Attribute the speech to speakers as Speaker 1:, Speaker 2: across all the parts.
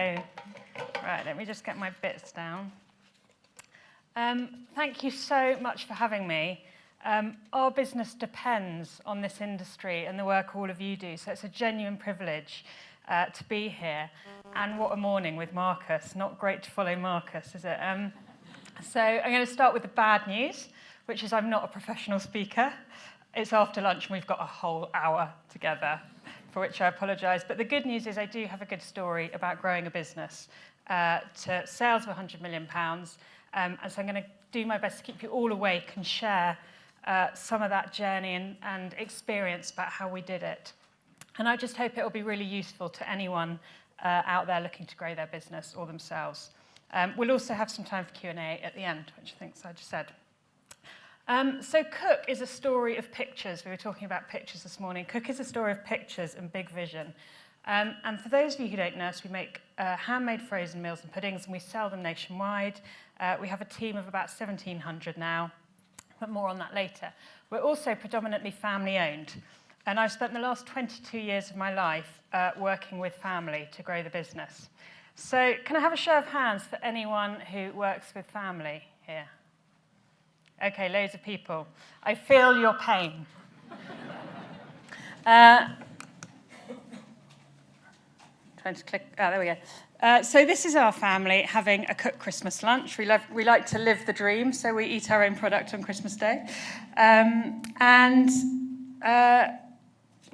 Speaker 1: Right, let me just get my bits down. Thank you so much for having me. Our business depends on this industry and the work all of you do, so it's a genuine privilege to be here. And what a morning with Marcus. Not great to follow Marcus, is it? So I'm going to start with the bad news, which is I'm not a professional speaker. It's after lunch and we've got a whole hour together, for which I apologise. But the good news is I do have a good story about growing a business to sales of £100 million. And so I'm going to do my best to keep you all awake and share some of that journey and experience about how we did it. And I just hope it will be really useful to anyone out there looking to grow their business or themselves. We'll also have some time for Q&A at the end, which I think I just said. So Cook is a story of pictures. We were talking about pictures this morning. Cook is a story of pictures and big vision. And for those of you who don't know us, we make handmade frozen meals and puddings, and we sell them nationwide. We have a team of about 1,700 now, but more on that later. We're also predominantly family-owned, and I've spent the last 22 years of my life working with family to grow the business. So can I have a show of hands for anyone who works with family here? Okay, loads of people. I feel your pain. Trying to click. Oh, there we go. So this is our family having a Cook Christmas lunch. We like to live the dream, so we eat our own product on Christmas Day.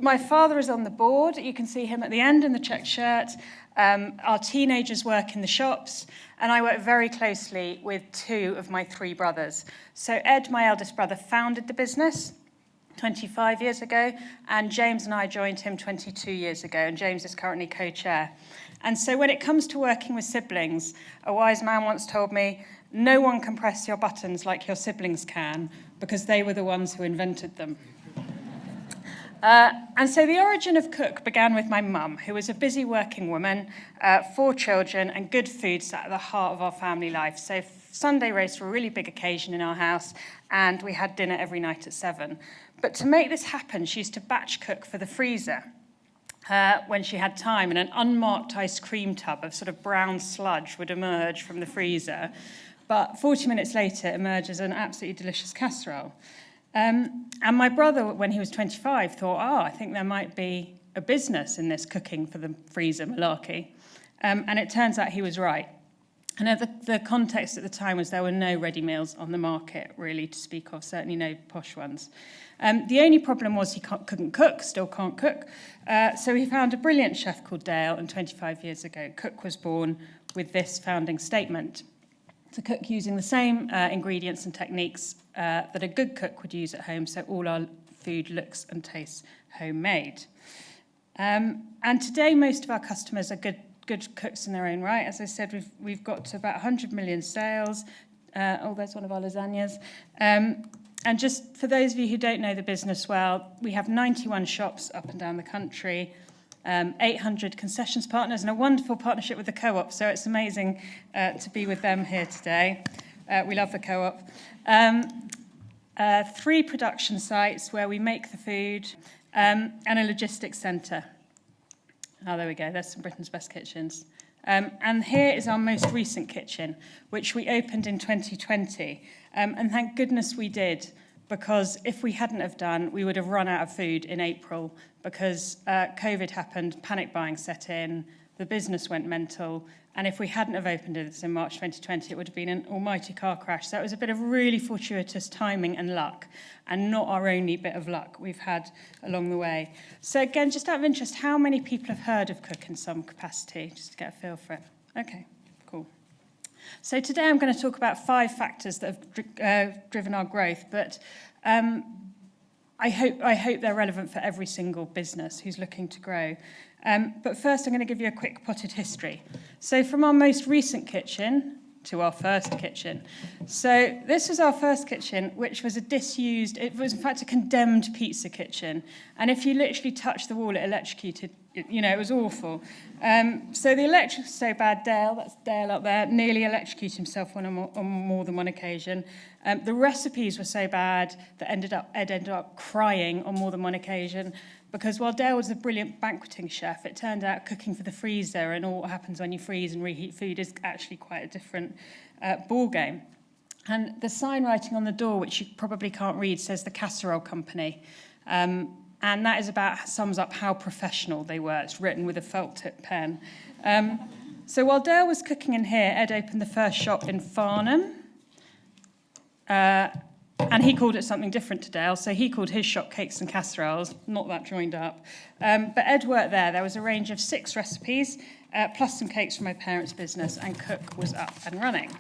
Speaker 1: My father is on the board. You can see him at the end in the checked shirt. Our teenagers work in the shops, and I work very closely with two of my three brothers. So Ed, my eldest brother, founded the business 25 years ago, and James and I joined him 22 years ago, and James is currently co-chair. And so when it comes to working with siblings, a wise man once told me, no one can press your buttons like your siblings can, because they were the ones who invented them. And so the origin of Cook began with my mum, who was a busy working woman, 4 children, and good food sat at the heart of our family life. So Sunday roast were a really big occasion in our house, and we had dinner every night at 7. But to make this happen, she used to batch cook for the freezer when she had time, and an unmarked ice cream tub of sort of brown sludge would emerge from the freezer. But 40 minutes later, it emerged as an absolutely delicious casserole. And my brother, when he was 25, thought, I think there might be a business in this cooking for the freezer malarkey. And it turns out he was right. And the context at the time was there were no ready meals on the market, really, to speak of, certainly no posh ones. The only problem was he couldn't cook, still can't cook. So he found a brilliant chef called Dale, and 25 years ago, Cook was born with this founding statement: to cook using the same ingredients and techniques that a good cook would use at home, so all our food looks and tastes homemade. And today, most of our customers are good cooks in their own right. As I said, we've got to about 100 million sales. There's one of our lasagnas. And just for those of you who don't know the business well, we have 91 shops up and down the country, 800 concessions partners, and a wonderful partnership with the Co-op, so it's amazing to be with them here today. We love the Co-op. 3 production sites where we make the food, and a logistics centre. Oh, there we go. There's some Britain's best kitchens. And here is our most recent kitchen, which we opened in 2020. And thank goodness we did, because if we hadn't have done, we would have run out of food in April, because COVID happened, panic buying set in, the business went mental, and if we hadn't have opened it in March 2020, it would have been an almighty car crash. So it was a bit of really fortuitous timing and luck, and not our only bit of luck we've had along the way. So again, just out of interest, how many people have heard of Cook in some capacity, just to get a feel for it? Okay, cool. So today I'm going to talk about 5 factors that have driven our growth, but I hope they're relevant for every single business who's looking to grow. But first, I'm going to give you a quick potted history. So from our most recent kitchen to our first kitchen. So this was our first kitchen, which was a disused, it was in fact a condemned pizza kitchen. And if you literally touched the wall, it electrocuted. It was awful. So the electric was so bad, that's Dale up there, nearly electrocuted himself on more than one occasion. The recipes were so bad that Ed ended up crying on more than one occasion. Because while Dale was a brilliant banqueting chef, it turned out cooking for the freezer and all what happens when you freeze and reheat food is actually quite a different ball game. And the sign writing on the door, which you probably can't read, says the Casserole Company. And that sums up how professional they were. It's written with a felt tip pen. So while Dale was cooking in here, Ed opened the first shop in Farnham. And he called it something different to Dale, so he called his shop Cakes and Casseroles, not that joined up. But Ed worked there. There was a range of 6 recipes, plus some cakes from my parents' business, and Cook was up and running.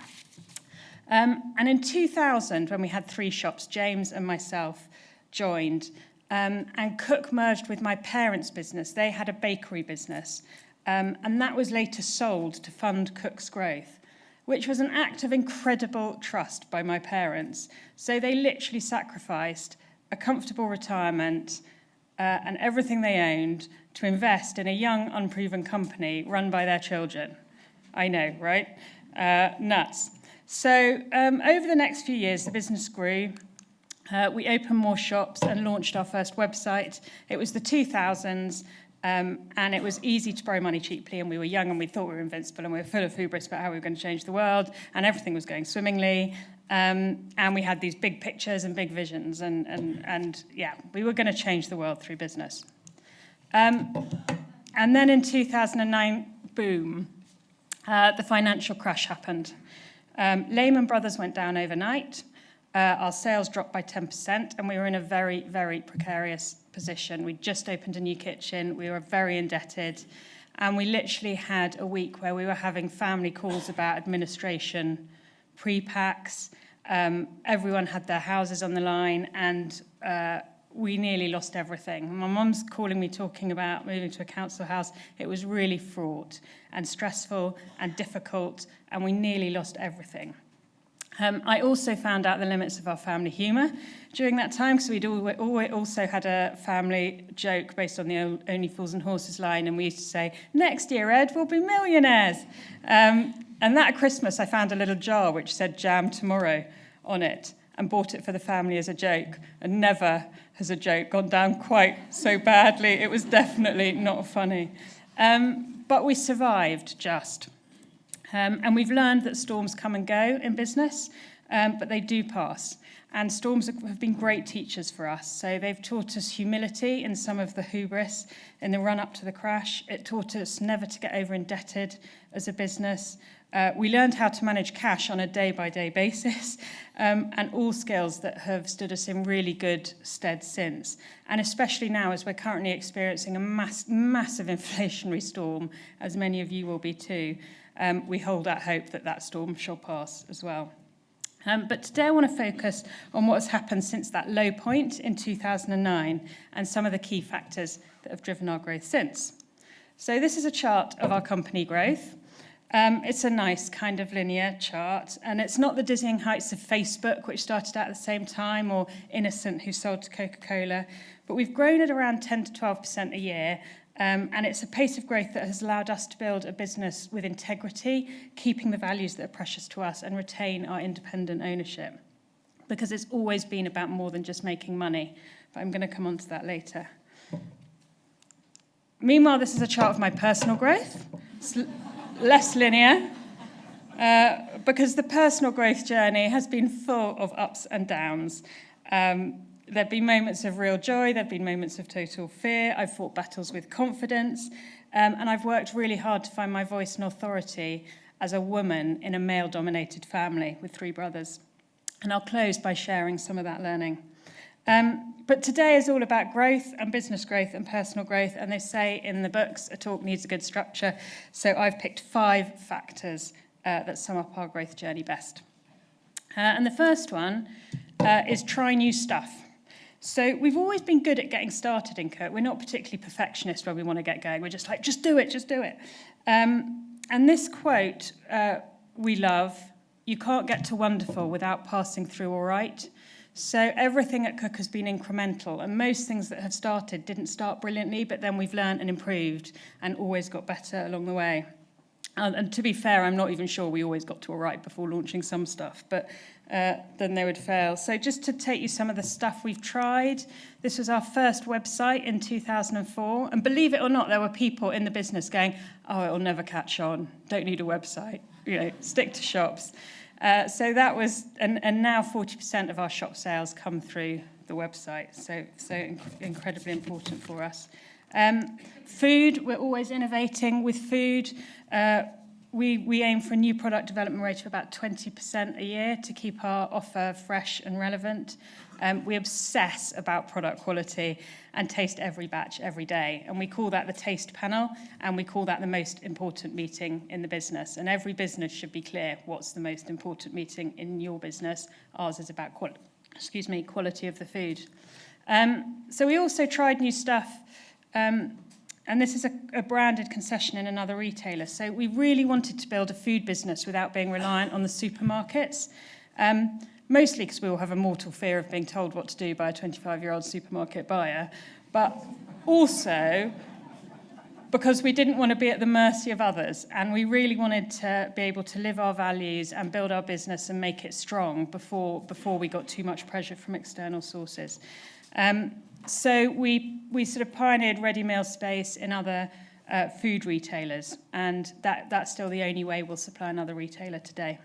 Speaker 1: And in 2000, when we had 3 shops, James and myself joined, and Cook merged with my parents' business. They had a bakery business, and that was later sold to fund Cook's growth, which was an act of incredible trust by my parents. So they literally sacrificed a comfortable retirement and everything they owned to invest in a young, unproven company run by their children. I know, right? Nuts. So over the next few years, the business grew. We opened more shops and launched our first website. It was the 2000s. And it was easy to borrow money cheaply, and we were young and we thought we were invincible and we were full of hubris about how we were going to change the world, and everything was going swimmingly, and we had these big pictures and big visions, and yeah, we were going to change the world through business. And then in 2009, boom, the financial crash happened. Lehman Brothers went down overnight. Our sales dropped by 10%, and we were in a very, very precarious position. We'd just opened a new kitchen. We were very indebted, and we literally had a week where we were having family calls about administration, pre-packs. Everyone had their houses on the line, and we nearly lost everything. My mum's calling me talking about moving to a council house. It was really fraught and stressful and difficult, and we nearly lost everything. I also found out the limits of our family humour during that time, because we'd also had a family joke based on the Only Fools and Horses line, and we used to say, next year, Ed, we'll be millionaires. And that Christmas, I found a little jar which said jam tomorrow on it, and bought it for the family as a joke, and never has a joke gone down quite so badly. It was definitely not funny. But we survived just. And we've learned that storms come and go in business, but they do pass. And storms have been great teachers for us. So they've taught us humility in some of the hubris in the run-up to the crash. It taught us never to get over-indebted as a business. We learned how to manage cash on a day-by-day basis, and all skills that have stood us in really good stead since. And especially now, as we're currently experiencing a massive inflationary storm, as many of you will be too, we hold out hope that that storm shall pass as well. But today I want to focus on what has happened since that low point in 2009 and some of the key factors that have driven our growth since. So this is a chart of our company growth. It's a nice kind of linear chart, and it's not the dizzying heights of Facebook, which started out at the same time, or Innocent, who sold to Coca-Cola, but we've grown at around 10 to 12% a year, and it's a pace of growth that has allowed us to build a business with integrity, keeping the values that are precious to us, and retain our independent ownership, because it's always been about more than just making money, but I'm going to come on to that later. Meanwhile, this is a chart of my personal growth. It's less linear, because the personal growth journey has been full of ups and downs. There have been moments of real joy, there have been moments of total fear, I've fought battles with confidence, and I've worked really hard to find my voice and authority as a woman in a male-dominated family with 3 brothers. And I'll close by sharing some of that learning. But today is all about growth and business growth and personal growth, and they say in the books, a talk needs a good structure, so I've picked 5 factors that sum up our growth journey best. And the first one is try new stuff. So we've always been good at getting started in Cook. We're not particularly perfectionist when we want to get going. We're just like, just do it. And this quote we love, you can't get to wonderful without passing through all right. So everything at Cook has been incremental, and most things that have started didn't start brilliantly, but then we've learned and improved and always got better along the way. And to be fair, I'm not even sure we always got to all right before launching some stuff, but then they would fail. So just to take you some of the stuff we've tried, this was our first website in 2004. And believe it or not, there were people in the business going, oh, it'll never catch on. Don't need a website. Stick to shops. So that was, and now 40% of our shop sales come through the website. So incredibly important for us. Food, we're always innovating with food. We aim for a new product development rate of about 20% a year to keep our offer fresh and relevant. We obsess about product quality and taste every batch every day. And we call that the taste panel, and we call that the most important meeting in the business. And every business should be clear what's the most important meeting in your business. Ours is about quality of the food. So we also tried new stuff. And this is a branded concession in another retailer. So we really wanted to build a food business without being reliant on the supermarkets, mostly because we all have a mortal fear of being told what to do by a 25-year-old supermarket buyer, but also because we didn't want to be at the mercy of others, and we really wanted to be able to live our values and build our business and make it strong before we got too much pressure from external sources. So we sort of pioneered ready meal space in other food retailers, and that's still the only way we'll supply another retailer today.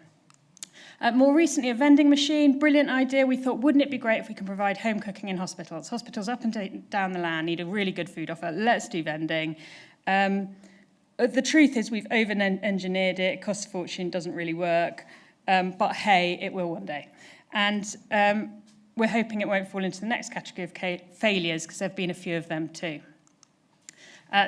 Speaker 1: More recently, a vending machine, brilliant idea. We thought, wouldn't it be great if we can provide home cooking in hospitals? Hospitals up and down the land need a really good food offer. Let's do vending. The truth is we've over-engineered it. It costs a fortune, doesn't really work. But hey, it will one day. And we're hoping it won't fall into the next category of failures, because there have been a few of them too.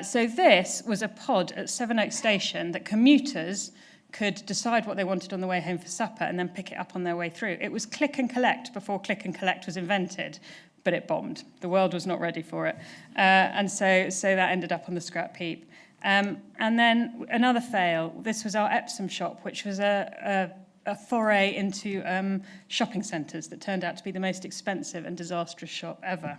Speaker 1: So this was a pod at Sevenoaks Station that commuters could decide what they wanted on the way home for supper and then pick it up on their way through. It was click and collect before click and collect was invented, but it bombed. The world was not ready for it. And so that ended up on the scrap heap. And then another fail, this was our Epsom shop, which was a foray into shopping centres that turned out to be the most expensive and disastrous shop ever.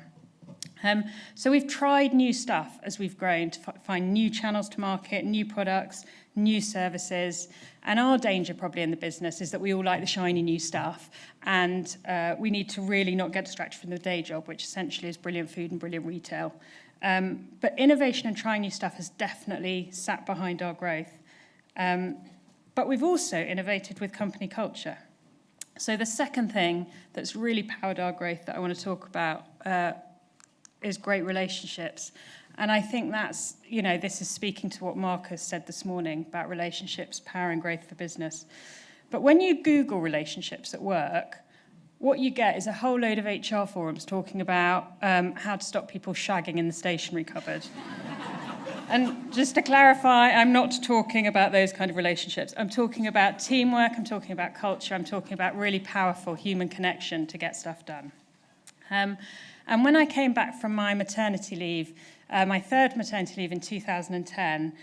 Speaker 1: So we've tried new stuff as we've grown to find new channels to market, new products, new services. And our danger probably in the business is that we all like the shiny new stuff, and we need to really not get distracted from the day job, which essentially is brilliant food and brilliant retail. But innovation and trying new stuff has definitely sat behind our growth. But we've also innovated with company culture. So the second thing that's really powered our growth that I want to talk about is great relationships. And I think that's, this is speaking to what Marcus said this morning about relationships powering growth for business. But when you Google relationships at work, what you get is a whole load of HR forums talking about how to stop people shagging in the stationery cupboard. And just to clarify, I'm not talking about those kind of relationships. I'm talking about teamwork, I'm talking about culture, I'm talking about really powerful human connection to get stuff done. And when I came back from my maternity leave, my third maternity leave in 2010,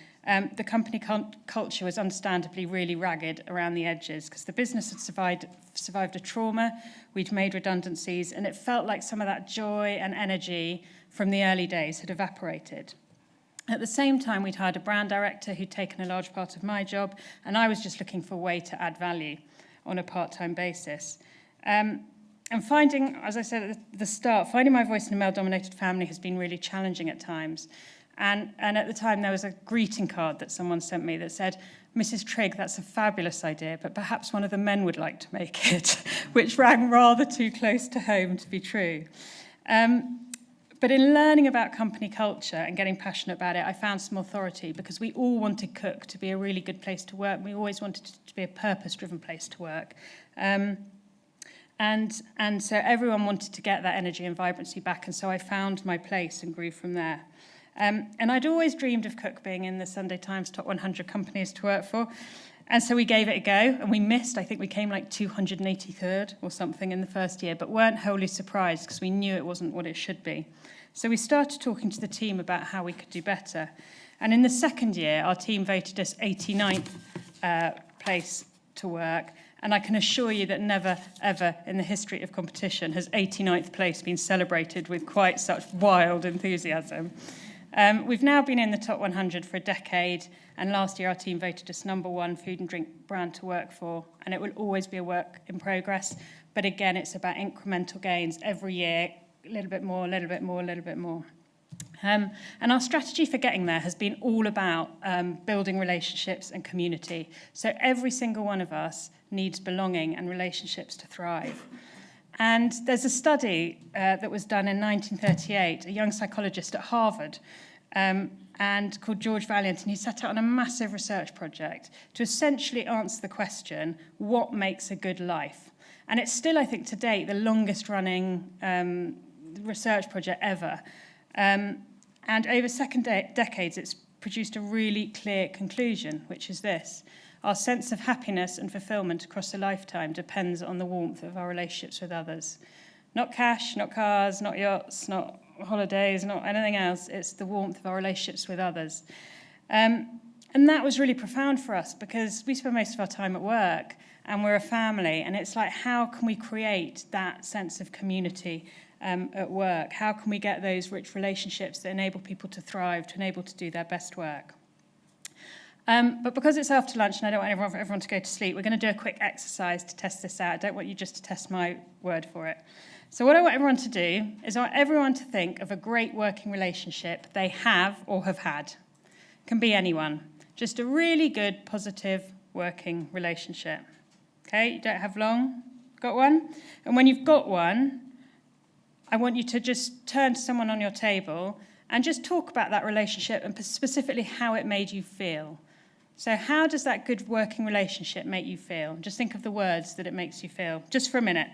Speaker 1: the company culture was understandably really ragged around the edges because the business had survived a trauma, we'd made redundancies, and it felt like some of that joy and energy from the early days had evaporated. At the same time, we'd hired a brand director who'd taken a large part of my job, and I was just looking for a way to add value on a part-time basis. And finding, as I said at the start, finding my voice in a male-dominated family has been really challenging at times. And at the time, there was a greeting card that someone sent me that said, "Mrs. Trigg, that's a fabulous idea, but perhaps one of the men would like to make it," which rang rather too close to home to be true. But in learning about company culture and getting passionate about it, I found some authority because we all wanted Cook to be a really good place to work. We always wanted it to be a purpose-driven place to work. And so everyone wanted to get that energy and vibrancy back, and so I found my place and grew from there. And I'd always dreamed of Cook being in the Sunday Times top 100 companies to work for, and so we gave it a go, and we missed. I think we came like 283rd or something in the first year, but weren't wholly surprised because we knew it wasn't what it should be. So we started talking to the team about how we could do better. And in the second year, our team voted us 89th place to work. And I can assure you that never, ever in the history of competition has 89th place been celebrated with quite such wild enthusiasm. We've now been in the top 100 for a decade, and last year our team voted us #1 food and drink brand to work for, and it will always be a work in progress. But again, it's about incremental gains every year, a little bit more, a little bit more, a little bit more. And our strategy for getting there has been all about building relationships and community. So every single one of us needs belonging and relationships to thrive. And there's a study that was done in 1938, a young psychologist at Harvard, and called George Valiant, and he set out on a massive research project to essentially answer the question, what makes a good life? And it's still, I think, to date, the longest running research project ever. And over decades, it's produced a really clear conclusion, which is this. Our sense of happiness and fulfillment across a lifetime depends on the warmth of our relationships with others. Not cash, not cars, not yachts, not holidays, not anything else. It's the warmth of our relationships with others. And that was really profound for us because we spend most of our time at work and we're a family. And it's like, how can we create that sense of community at work? How can we get those rich relationships that enable people to thrive, to enable to do their best work? But because it's after lunch and I don't want everyone to go to sleep, we're going to do a quick exercise to test this out. I don't want you just to test my word for it. So what I want everyone to do is I want everyone to think of a great working relationship they have or have had. Can be anyone. Just a really good, positive working relationship. Okay, you don't have long. Got one? And when you've got one, I want you to just turn to someone on your table and just talk about that relationship and specifically how it made you feel. So how does that good working relationship make you feel? Just think of the words that it makes you feel, just for a minute.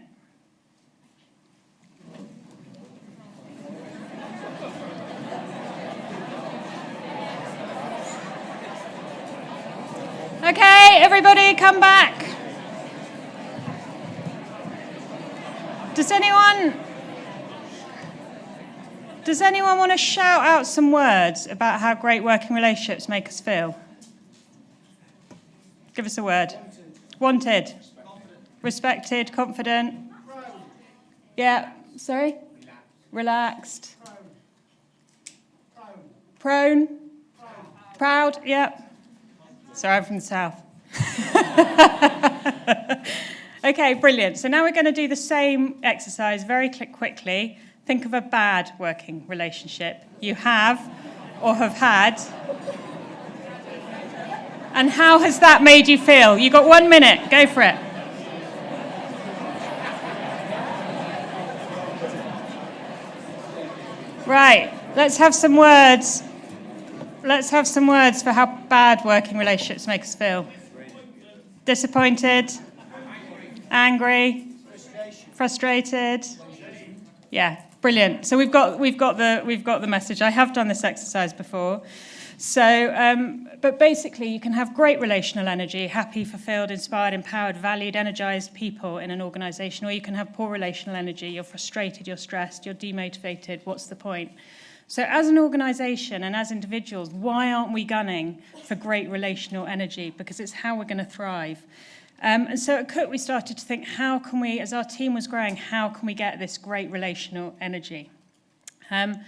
Speaker 1: Okay, everybody come back. Does anyone want to shout out some words about how great working relationships make us feel? Give us a word. Wanted. Respected. Confident. Yeah. Sorry? Relaxed. Prone. Proud. Yeah. Sorry, I'm from the south. Okay, brilliant. So now we're going to do the same exercise very quickly. Think of a bad working relationship you have or have had. And how has that made you feel? You've got 1 minute. Go for it. Right. Let's have some words. Let's have some words for how bad working relationships make us feel. Disappointed. Angry. Frustrated. Yeah, brilliant. So we've got the message. I have done this exercise before. So, but basically, you can have great relational energy, happy, fulfilled, inspired, empowered, valued, energized people in an organisation, or you can have poor relational energy. You're frustrated, you're stressed, you're demotivated. What's the point? So as an organisation and as individuals, why aren't we gunning for great relational energy? Because it's how we're going to thrive. And so at Cook, we started to think, how can we, as our team was growing, how can we get this great relational energy? And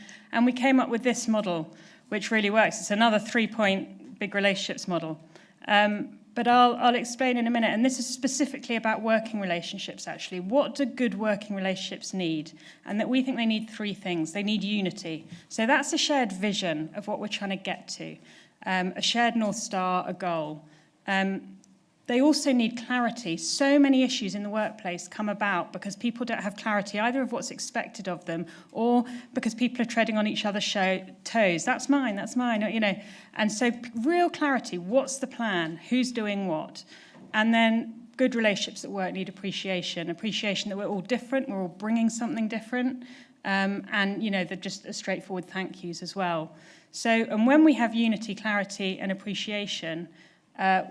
Speaker 1: we came up with this model, which really works. It's another 3-point big relationships model. But I'll explain in a minute. And this is specifically about working relationships, actually. What do good working relationships need? And that we think they need 3 things. They need unity. So that's a shared vision of what we're trying to get to, a shared North Star, a goal. They also need clarity. So many issues in the workplace come about because people don't have clarity either of what's expected of them or because people are treading on each other's toes. That's mine, you know. And so real clarity, what's the plan? Who's doing what? And then good relationships at work need appreciation that we're all different, we're all bringing something different. And, you know, they're just straightforward thank yous as well. So, and when we have unity, clarity, and appreciation,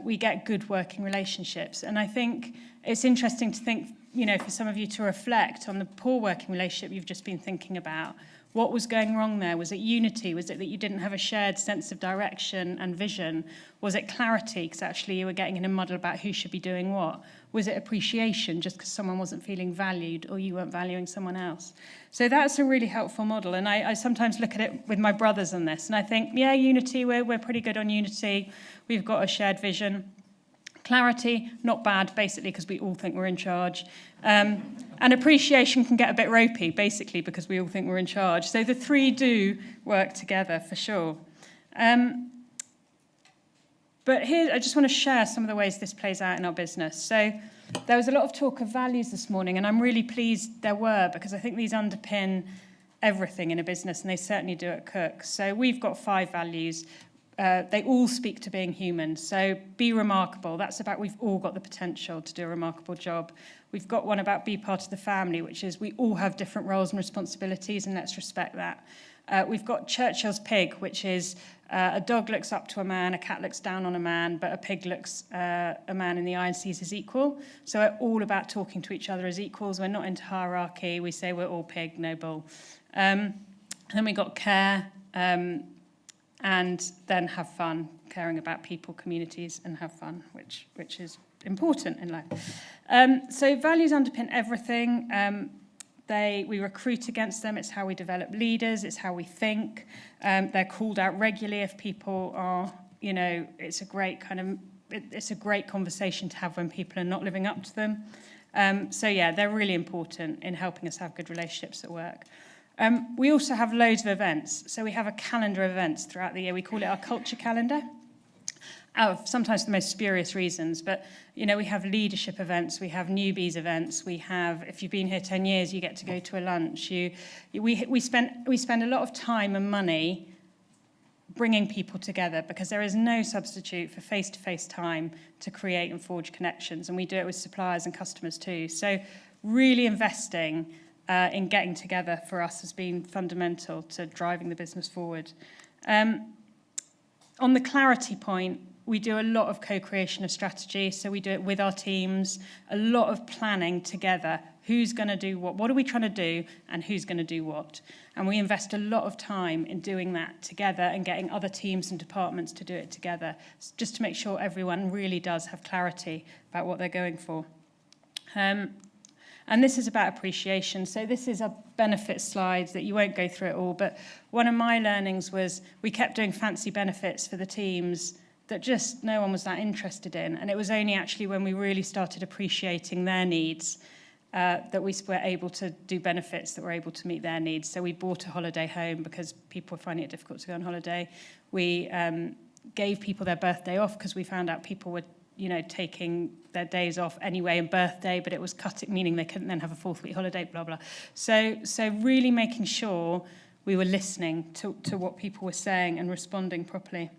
Speaker 1: we get good working relationships. And I think it's interesting to think for some of you to reflect on the poor working relationship you've just been thinking about. What was going wrong there? Was it unity? Was it that you didn't have a shared sense of direction and vision? Was it clarity, because actually you were getting in a muddle about who should be doing what? Was it appreciation, just because someone wasn't feeling valued or you weren't valuing someone else? So that's a really helpful model. And I sometimes look at it with my brothers on this, and I think, yeah, unity, we're pretty good on unity. We've got a shared vision. Clarity, not bad, basically, because we all think we're in charge. And appreciation can get a bit ropey, basically, because we all think we're in charge. So the three do work together, for sure. But here, I just want to share some of the ways this plays out in our business. So there was a lot of talk of values this morning, and I'm really pleased there were, because I think these underpin everything in a business, and they certainly do at Cook. So we've got 5 values. They all speak to being human. So be remarkable. That's about we've all got the potential to do a remarkable job. We've got one about be part of the family, which is we all have different roles and responsibilities, and let's respect that. We've got Churchill's pig, which is a dog looks up to a man, a cat looks down on a man, but a pig looks a man in the eye and sees as equal. So we're all about talking to each other as equals. We're not into hierarchy. We say we're all pig, no bull. Then we got care, and then have fun, caring about people, communities, and have fun, which is important in life. So values underpin everything. We recruit against them. It's how we develop leaders. It's how we think. They're called out regularly if people are, it's a great it's a great conversation to have when people are not living up to them. So yeah, they're really important in helping us have good relationships at work. We also have loads of events. So we have a calendar of events throughout the year. We call it our culture calendar. Sometimes for the most spurious reasons, but we have leadership events, we have newbies events, we have, if you've been here 10 years, you get to go to a lunch. We spend a lot of time and money bringing people together, because there is no substitute for face-to-face time to create and forge connections, and we do it with suppliers and customers too. So really investing in getting together for us has been fundamental to driving the business forward. On the clarity point, we do a lot of co-creation of strategy, so we do it with our teams, a lot of planning together. Who's going to do what are we trying to do, and who's going to do what? And we invest a lot of time in doing that together and getting other teams and departments to do it together, just to make sure everyone really does have clarity about what they're going for. And this is about appreciation. So this is a benefit slide that you won't go through it all, but one of my learnings was we kept doing fancy benefits for the teams that just no one was that interested in. And it was only actually when we really started appreciating their needs that we were able to do benefits that were able to meet their needs. So we bought a holiday home because people were finding it difficult to go on holiday. We gave people their birthday off because we found out people were taking their days off anyway and birthday, but it was cutting, meaning they couldn't then have a 4th-week holiday, blah, blah. So really making sure we were listening to what people were saying and responding properly.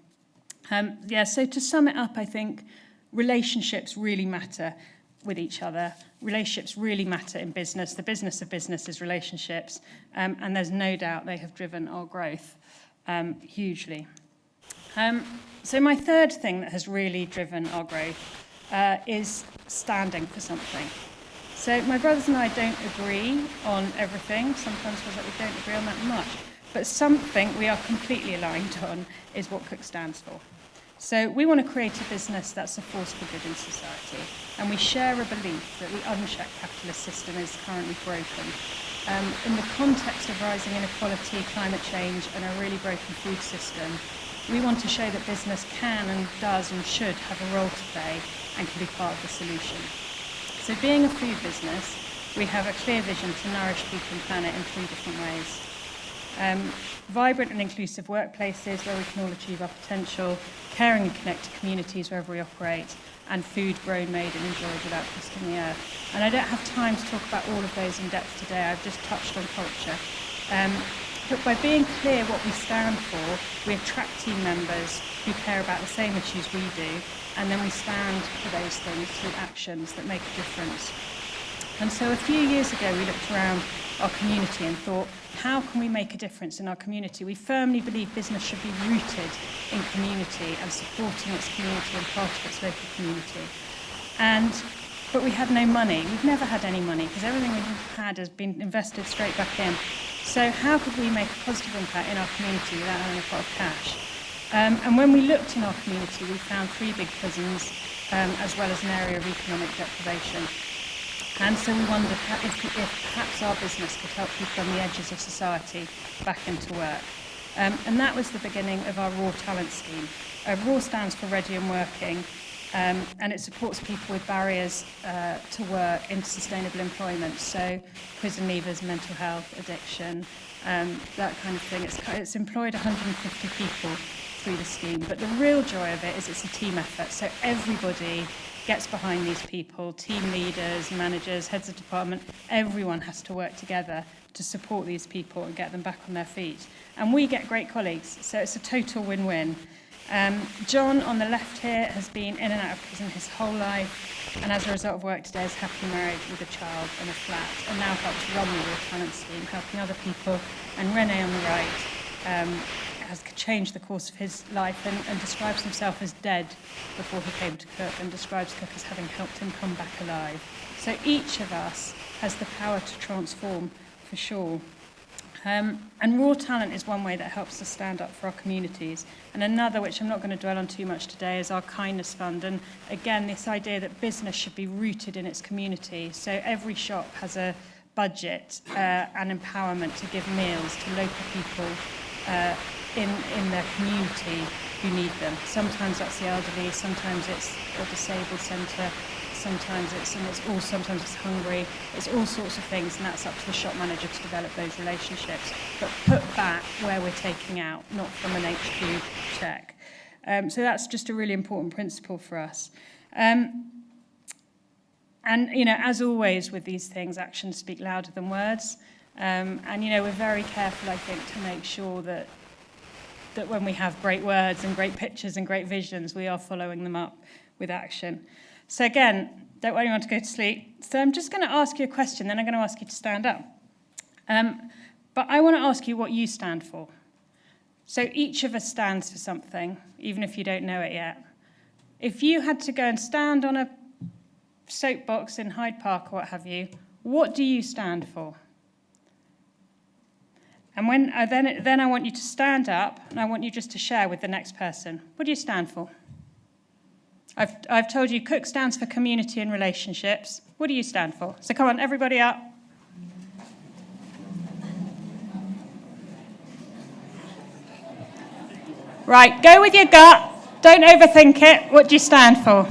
Speaker 1: So to sum it up, I think relationships really matter with each other. Relationships really matter in business. The business of business is relationships, and there's no doubt they have driven our growth hugely. So my third thing that has really driven our growth is standing for something. So my brothers and I don't agree on everything. Sometimes feels like we don't agree on that much. But something we are completely aligned on is what Cook stands for. So we want to create a business that's a force for good in society. And we share a belief that the unchecked capitalist system is currently broken. In the context of rising inequality, climate change, and a really broken food system, we want to show that business can and does and should have a role to play and can be part of the solution. So being a food business, we have a clear vision to nourish people and planet in 3 different ways. Vibrant and inclusive workplaces where we can all achieve our potential, caring and connected communities wherever we operate, and food grown, made and enjoyed without costing the earth. And I don't have time to talk about all of those in depth today. I've just touched on culture. But by being clear what we stand for, we attract team members who care about the same issues we do, and then we stand for those things through actions that make a difference. And so a few years ago, we looked around our community and thought, how can we make a difference in our community? We firmly believe business should be rooted in community and supporting its community and part of its local community. And but we had no money. We've never had any money because everything we've had has been invested straight back in. So how could we make a positive impact in our community without having a pot of cash? And when we looked in our community, we found 3 big prisons, as well as an area of economic deprivation. And so we wondered if perhaps our business could help people on the edges of society back into work. And that was the beginning of our RAW talent scheme. RAW stands for Ready and Working, and it supports people with barriers to work into sustainable employment, so prison leavers, mental health, addiction, that kind of thing. It's employed 150 people through the scheme, but the real joy of it is it's a team effort, so everybody gets behind these people, team leaders, managers, heads of department, everyone has to work together to support these people and get them back on their feet. And we get great colleagues, so it's a total win-win. John on the left here has been in and out of prison his whole life, and as a result of work today is happily married with a child and a flat, and now helps run the Raw Talent Scheme, helping other people. And Renee on the right has changed the course of his life and describes himself as dead before he came to Cook, and describes Cook as having helped him come back alive. So each of us has the power to transform, for sure. And Raw Talent is one way that helps us stand up for our communities. And another, which I'm not going to dwell on too much today, is our Kindness Fund. And again, this idea that business should be rooted in its community. So every shop has a budget and empowerment to give meals to local people in their community who need them. Sometimes that's the elderly, sometimes it's a disabled centre, sometimes it's hungry, it's all sorts of things, and that's up to the shop manager to develop those relationships, but put back where we're taking out, not from an HQ check. So that's just a really important principle for us. And, as always with these things, actions speak louder than words. And, we're very careful, I think, to make sure that when we have great words and great pictures and great visions, we are following them up with action. So again, don't want anyone to go to sleep. So I'm just going to ask you a question, then I'm going to ask you to stand up. But I want to ask you what you stand for. So each of us stands for something, even if you don't know it yet. If you had to go and stand on a soapbox in Hyde Park or what have you, what do you stand for? And then I want you to stand up, and I want you just to share with the next person. What do you stand for? I've told you Cook stands for community and relationships. What do you stand for? So come on, everybody up. Right, go with your gut. Don't overthink it. What do you stand for?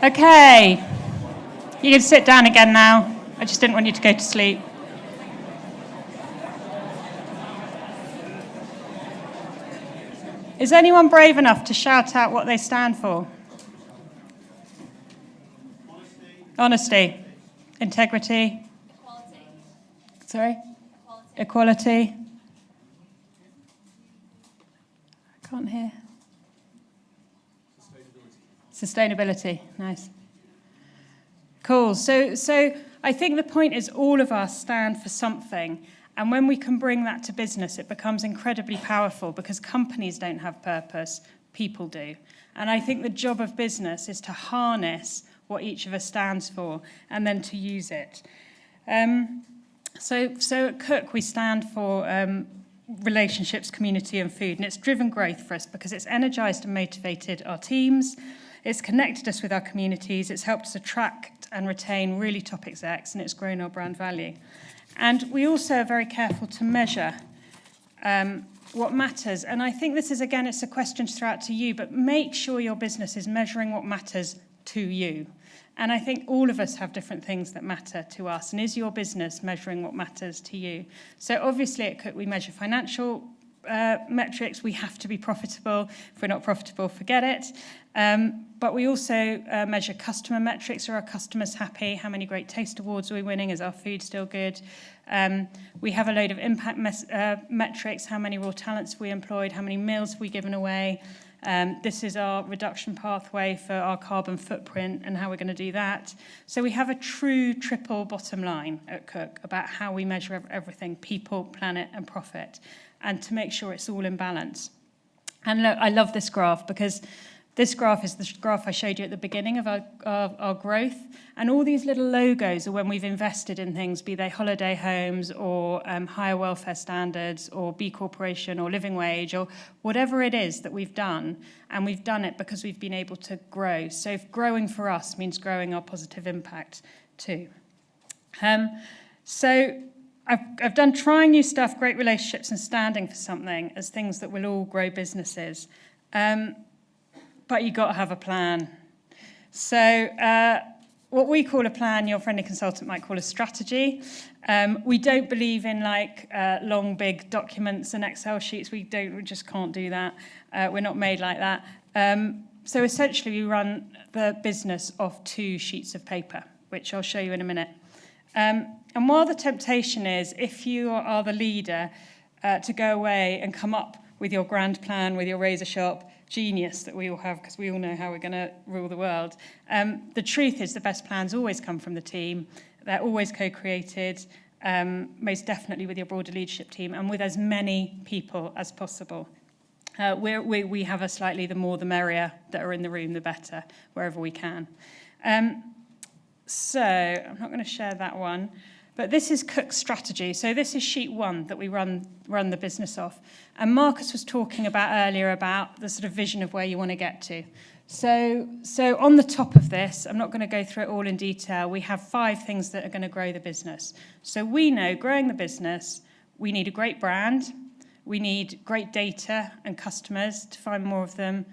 Speaker 1: Okay, you can sit down again now. I just didn't want you to go to sleep. Is anyone brave enough to shout out what they stand for? Honesty. Integrity.
Speaker 2: Equality.
Speaker 1: Sorry? Equality. I can't hear. Sustainability. Nice. Cool. So I think the point is all of us stand for something, and when we can bring that to business, it becomes incredibly powerful because companies don't have purpose, people do. And I think the job of business is to harness what each of us stands for and then to use it. So at Cook, we stand for relationships, community and food, and it's driven growth for us because it's energized and motivated our teams. It's connected us with our communities, it's helped us attract and retain really top execs, and it's grown our brand value. And we also are very careful to measure what matters. And I think this is, again, it's a question to throw out to you, but make sure your business is measuring what matters to you. And I think all of us have different things that matter to us. And is your business measuring what matters to you? So obviously at Cook, we measure financial metrics. We have to be profitable. If we're not profitable, forget it. But we also measure customer metrics. Are our customers happy? How many great taste awards are we winning? Is our food still good? We have a load of impact metrics. How many raw talents have we employed? How many meals have we given away? This is our reduction pathway for our carbon footprint and how we're going to do that. So we have a true triple bottom line at Cook about how we measure everything: people, planet, and profit, and to make sure it's all in balance. And look, I love this graph because this graph is the graph I showed you at the beginning of our growth. And all these little logos are when we've invested in things, be they holiday homes or higher welfare standards or B Corporation or living wage or whatever it is that we've done. And we've done it because we've been able to grow. So if growing for us means growing our positive impact too. So I've done trying new stuff, great relationships and standing for something as things that will all grow businesses. But you've got to have a plan. So what we call a plan, your friendly consultant might call a strategy. We don't believe in long, big documents and Excel sheets. We just can't do that. We're not made like that. So essentially we run the business off 2 sheets of paper, which I'll show you in a minute. And while the temptation is, if you are the leader, to go away and come up with your grand plan, with your razor sharp genius that we all have, because we all know how we're going to rule the world. The truth is the best plans always come from the team. They're always co-created, most definitely with your broader leadership team and with as many people as possible. We have a slightly the more the merrier that are in the room, the better, wherever we can. So I'm not going to share that one. But this is Cook's strategy. So this is sheet 1 that we run the business off. And Marcus was talking about earlier about the sort of vision of where you want to get to. So on the top of this, I'm not going to go through it all in detail, we have 5 things that are going to grow the business. So we know growing the business, we need a great brand, we need great data and customers to find more of them.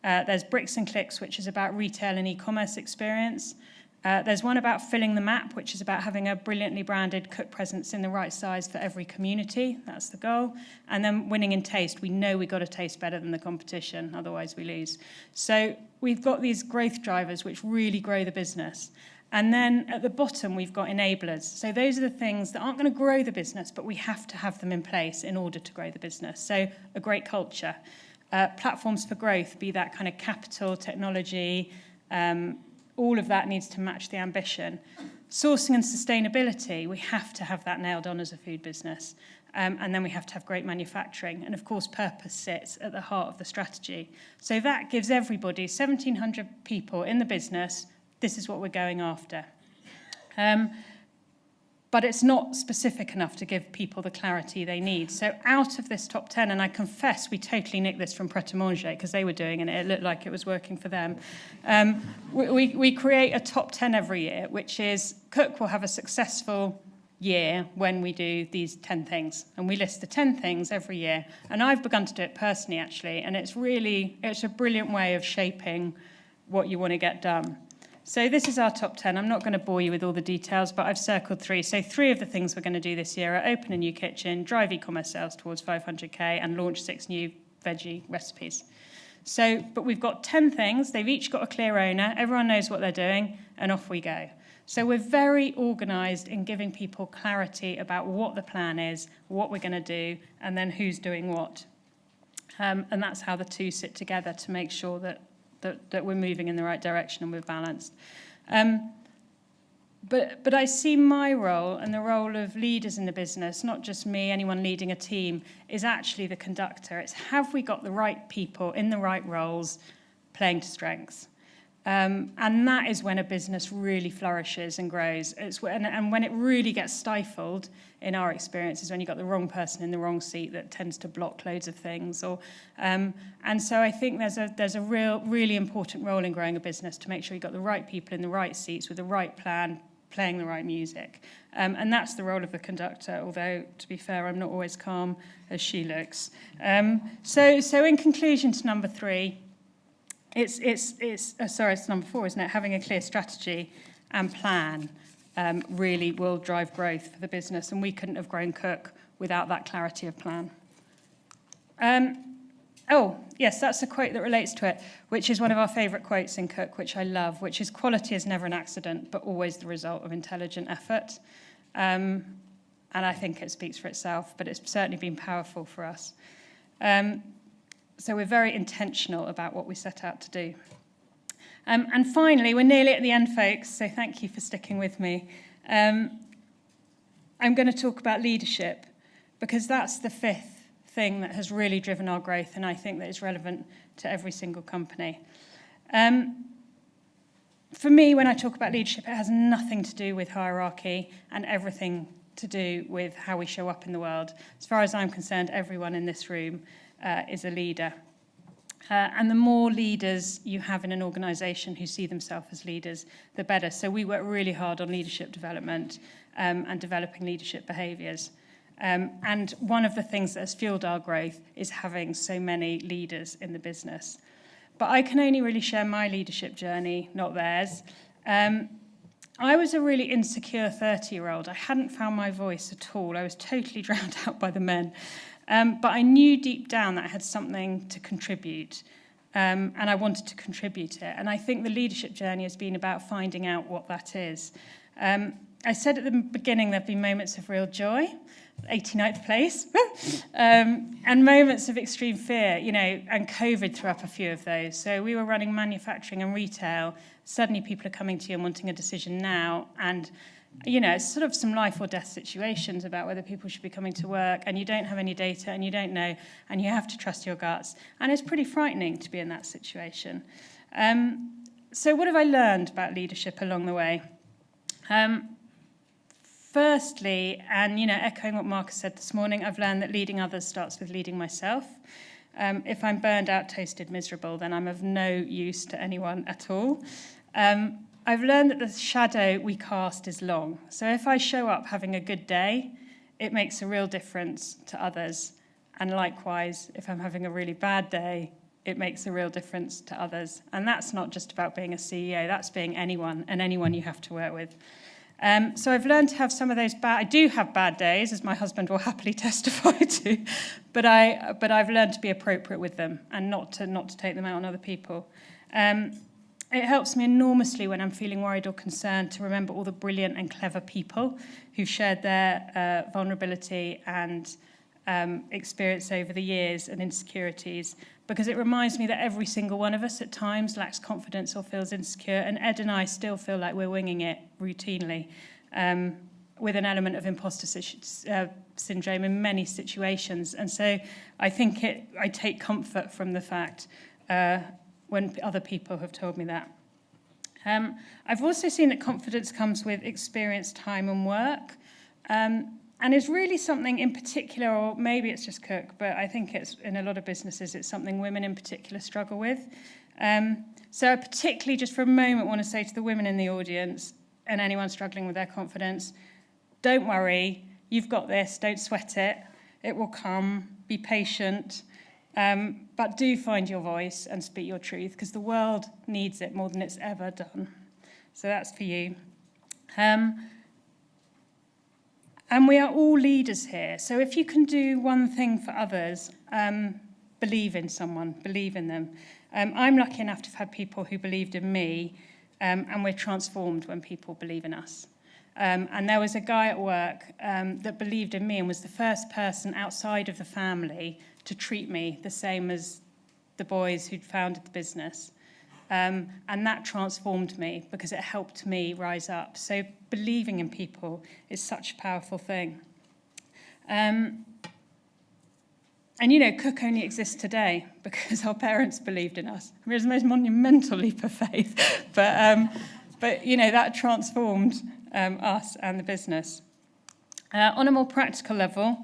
Speaker 1: There's bricks and clicks, which is about retail and e-commerce experience. There's one about filling the map, which is about having a brilliantly branded Cook presence in the right size for every community. That's the goal. And then winning in taste. We know we've got to taste better than the competition, otherwise we lose. So we've got these growth drivers which really grow the business. And then at the bottom, we've got enablers. So those are the things that aren't going to grow the business, but we have to have them in place in order to grow the business. So a great culture. Platforms for growth, be that kind of capital, technology, all of that needs to match the ambition. Sourcing and sustainability, we have to have that nailed on as a food business. And then we have to have great manufacturing. And of course, purpose sits at the heart of the strategy. So that gives everybody, 1,700 people in the business, this is what we're going after. But it's not specific enough to give people the clarity they need. So out of this top 10, and I confess we totally nicked this from Pret a Manger because they were doing it and it looked like it was working for them. We create a top 10 every year, which is Cook will have a successful year when we do these 10 things. And we list the 10 things every year. And I've begun to do it personally, actually. And it's a brilliant way of shaping what you want to get done. So this is our top 10. I'm not going to bore you with all the details, but I've circled 3. So 3 of the things we're going to do this year are open a new kitchen, drive e-commerce sales towards 500k, and launch 6 new veggie recipes. But we've got 10 things. They've each got a clear owner. Everyone knows what they're doing, and off we go. So we're very organised in giving people clarity about what the plan is, what we're going to do, and then who's doing what. And that's how the 2 sit together to make sure that we're moving in the right direction and we're balanced. But I see my role and the role of leaders in the business, not just me, anyone leading a team, is actually the conductor. It's have we got the right people in the right roles playing to strengths? And that is when a business really flourishes and grows. And when it really gets stifled, in our experience, is when you've got the wrong person in the wrong seat that tends to block loads of things. And so I think there's a really important role in growing a business to make sure you've got the right people in the right seats with the right plan, playing the right music. And that's the role of the conductor, although, to be fair, I'm not always calm as she looks. So in conclusion to number 3, it's number 4, isn't it? Having a clear strategy and plan really will drive growth for the business, and we couldn't have grown Cook without that clarity of plan. Yes, that's a quote that relates to it, which is one of our favourite quotes in Cook, which I love, which is quality is never an accident, but always the result of intelligent effort. And I think it speaks for itself, but it's certainly been powerful for us. So we're very intentional about what we set out to do. And finally, we're nearly at the end, folks, so thank you for sticking with me. I'm going to talk about leadership, because that's the fifth thing that has really driven our growth, and I think that is relevant to every single company. For me, when I talk about leadership, it has nothing to do with hierarchy and everything to do with how we show up in the world. As far as I'm concerned, everyone in this room is a leader. And the more leaders you have in an organisation who see themselves as leaders, the better. So we work really hard on leadership development and developing leadership behaviours. And one of the things that has fuelled our growth is having so many leaders in the business. But I can only really share my leadership journey, not theirs. I was a really insecure 30-year-old. I hadn't found my voice at all. I was totally drowned out by the men. But I knew deep down that I had something to contribute, and I wanted to contribute it. And I think the leadership journey has been about finding out what that is. I said at the beginning there've been moments of real joy, 89th place, and moments of extreme fear, and COVID threw up a few of those. So we were running manufacturing and retail. Suddenly people are coming to you and wanting a decision now, and it's sort of some life or death situations about whether people should be coming to work, and you don't have any data and you don't know, and you have to trust your guts. And it's pretty frightening to be in that situation. So what have I learned about leadership along the way? Firstly, and echoing what Marcus said this morning, I've learned that leading others starts with leading myself. If I'm burned out, toasted, miserable, then I'm of no use to anyone at all. I've learned that the shadow we cast is long. So if I show up having a good day, it makes a real difference to others. And likewise, if I'm having a really bad day, it makes a real difference to others. And that's not just about being a CEO, that's being anyone, and anyone you have to work with. So I've learned to have some of those I do have bad days, as my husband will happily testify to, but I've learned to be appropriate with them and not to take them out on other people. It helps me enormously when I'm feeling worried or concerned to remember all the brilliant and clever people who've shared their vulnerability and experience over the years and insecurities, because it reminds me that every single one of us at times lacks confidence or feels insecure, and Ed and I still feel like we're winging it routinely with an element of imposter syndrome in many situations. And so I think I take comfort from the fact when other people have told me that. I've also seen that confidence comes with experience, time and work, and is really something in particular, or maybe it's just Cook, but I think it's in a lot of businesses, it's something women in particular struggle with. So I particularly, just for a moment, want to say to the women in the audience and anyone struggling with their confidence, don't worry, you've got this, don't sweat it, it will come, be patient. But do find your voice and speak your truth, because the world needs it more than it's ever done. So that's for you. And we are all leaders here. So if you can do one thing for others, believe in someone, believe in them. I'm lucky enough to have had people who believed in me, and we're transformed when people believe in us. And there was a guy at work that believed in me and was the first person outside of the family to treat me the same as the boys who'd founded the business. And that transformed me because it helped me rise up. So believing in people is such a powerful thing. And Cook only exists today because our parents believed in us. I mean, it was the most monumental leap of faith. But that transformed us and the business. On a more practical level,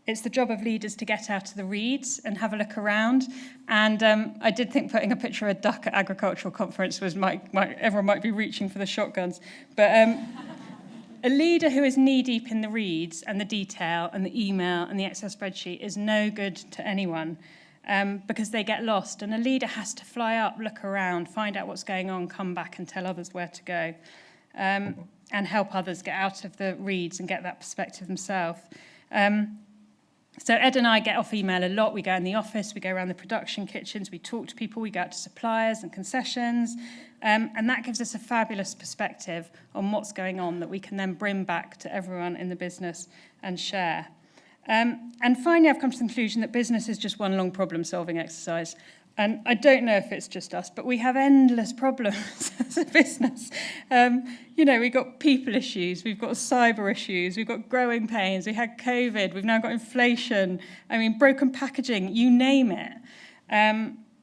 Speaker 1: it's the job of leaders to get out of the reeds and have a look around. And I did think putting a picture of a duck at agricultural conference was everyone might be reaching for the shotguns. But a leader who is knee-deep in the reeds and the detail and the email and the Excel spreadsheet is no good to anyone because they get lost. And a leader has to fly up, look around, find out what's going on, come back and tell others where to go, and help others get out of the reeds and get that perspective themselves. So Ed and I get off email a lot. We go in the office, we go around the production kitchens, we talk to people, we go out to suppliers and concessions, and that gives us a fabulous perspective on what's going on that we can then bring back to everyone in the business and share. And finally, I've come to the conclusion that business is just one long problem-solving exercise. And I don't know if it's just us, but we have endless problems as a business. We've got people issues, we've got cyber issues, we've got growing pains, we had COVID, we've now got inflation, broken packaging, you name it.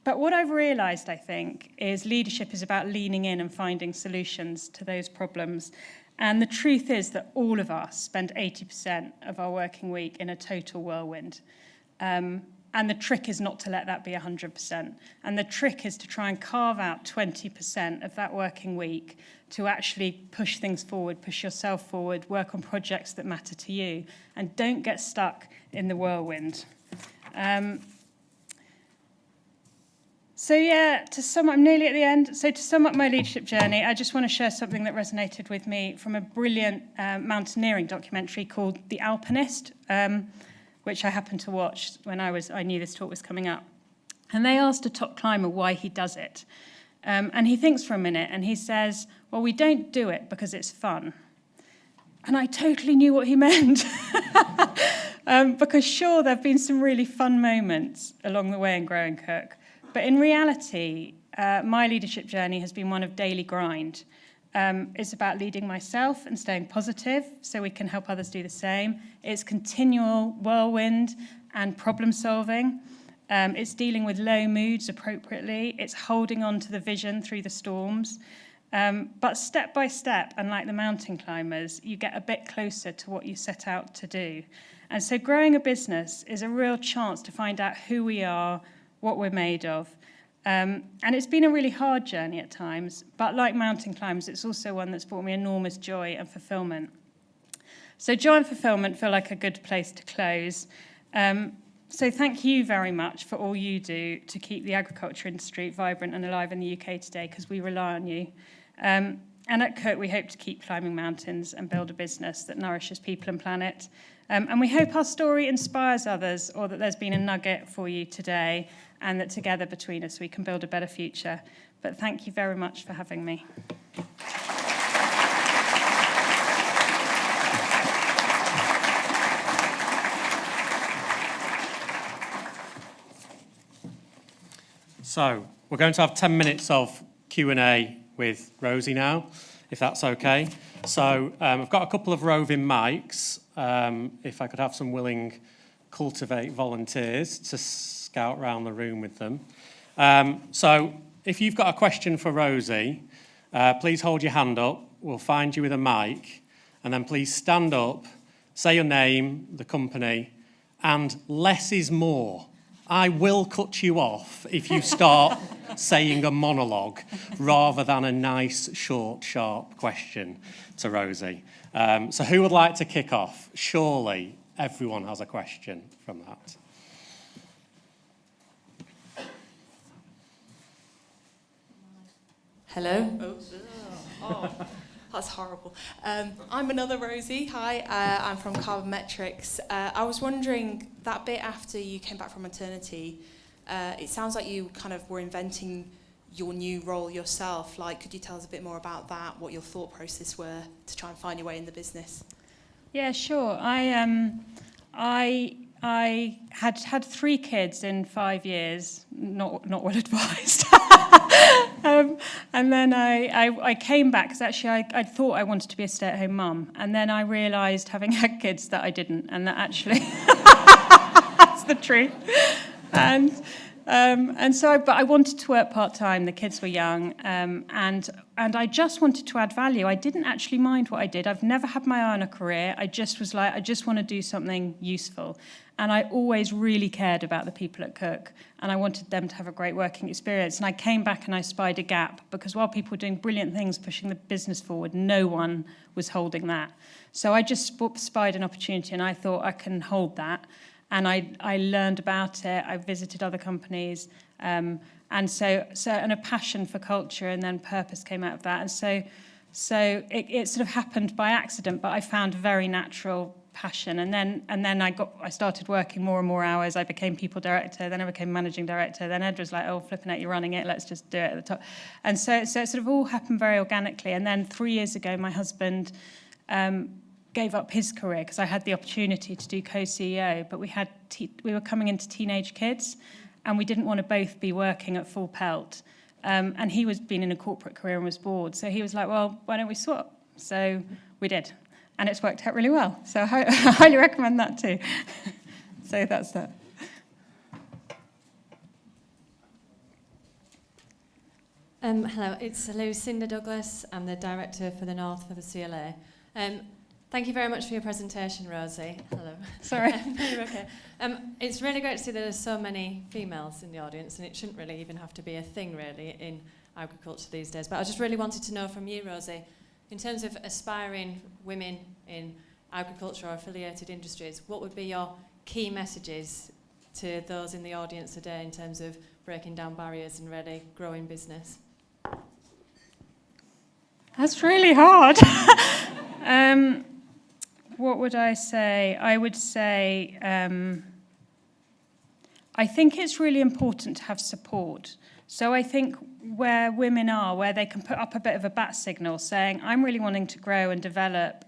Speaker 1: But what I've realised, I think, is leadership is about leaning in and finding solutions to those problems. And the truth is that all of us spend 80% of our working week in a total whirlwind. And the trick is not to let that be 100%. And the trick is to try and carve out 20% of that working week to actually push things forward, push yourself forward, work on projects that matter to you, and don't get stuck in the whirlwind. To sum up, I'm nearly at the end. So to sum up my leadership journey, I just want to share something that resonated with me from a brilliant mountaineering documentary called The Alpinist, which I happened to watch when I knew this talk was coming up. And they asked a top climber why he does it. And he thinks for a minute and he says, well, we don't do it because it's fun. And I totally knew what he meant. Because sure, there have been some really fun moments along the way in Grow and Cook. But in reality, my leadership journey has been one of daily grind. It's about leading myself and staying positive so we can help others do the same. It's continual whirlwind and problem solving. It's dealing with low moods appropriately. It's holding on to the vision through the storms. But step by step, unlike the mountain climbers, you get a bit closer to what you set out to do. And so growing a business is a real chance to find out who we are, what we're made of. And it's been a really hard journey at times, but like mountain climbs, it's also one that's brought me enormous joy and fulfillment. So joy and fulfillment feel like a good place to close. So thank you very much for all you do to keep the agriculture industry vibrant and alive in the UK today, because we rely on you. And at Cook, we hope to keep climbing mountains and build a business that nourishes people and planet. And we hope our story inspires others, or that there's been a nugget for you today, and that together between us we can build a better future. But thank you very much for having me.
Speaker 2: So we're going to have 10 minutes of Q&A with Rosie now, if that's okay. So I've got a couple of roving mics. If I could have some willing Cultivate volunteers to scout around the room with them. So if you've got a question for Rosie, please hold your hand up. We'll find you with a mic. And then please stand up, say your name, the company, and less is more. I will cut you off if you start saying a monologue rather than a nice, short, sharp question to Rosie. So who would like to kick off? Surely everyone has a question from that.
Speaker 3: Hello? Oh, that's horrible. I'm another Rosie. Hi, I'm from Carbonmetrics. I was wondering, that bit after you came back from maternity, it sounds like you kind of were inventing your new role yourself. Like, could you tell us a bit more about that, what your thought process were to try and find your way in the business?
Speaker 1: Yeah, sure. I had 3 kids in 5 years, not well advised. And then I came back because actually I thought I wanted to be a stay-at-home mum, and then I realised, having had kids, that I didn't, and that actually that's the truth. But I wanted to work part-time. The kids were young, and I just wanted to add value. I didn't actually mind what I did. I've never had my eye on a career. I just was like, I just want to do something useful. And I always really cared about the people at Cook, and I wanted them to have a great working experience. And I came back and I spied a gap, because while people were doing brilliant things, pushing the business forward, no one was holding that. So I just spied an opportunity, and I thought I can hold that. And I learned about it. I visited other companies, and a passion for culture, and then purpose came out of that. And so it sort of happened by accident, but I found a very natural passion. And then I started working more and more hours. I became people director, then I became managing director. Then Ed was like, "Oh, flipping out, you're running it. Let's just do it at the top." And so it sort of all happened very organically. And then 3 years ago, my husband gave up his career because I had the opportunity to do co-CEO, but we were coming into teenage kids, and we didn't want to both be working at full pelt. And he was been in a corporate career and was bored, so he was like, well, why don't we swap? So we did, and it's worked out really well. So I highly recommend that too. So that's that.
Speaker 4: Hello, it's Lucinda Douglas. I'm the Director for the North for the CLA. Thank you very much for your presentation, Rosie. Hello.
Speaker 1: Sorry.
Speaker 4: You're okay. It's really great to see that there's so many females in the audience, and it shouldn't really even have to be a thing, really, in agriculture these days. But I just really wanted to know from you, Rosie, in terms of aspiring women in agriculture or affiliated industries, what would be your key messages to those in the audience today in terms of breaking down barriers and really growing business?
Speaker 1: That's really hard. What would I say? I would say I think it's really important to have support. So I think where women are, where they can put up a bit of a bat signal saying, I'm really wanting to grow and develop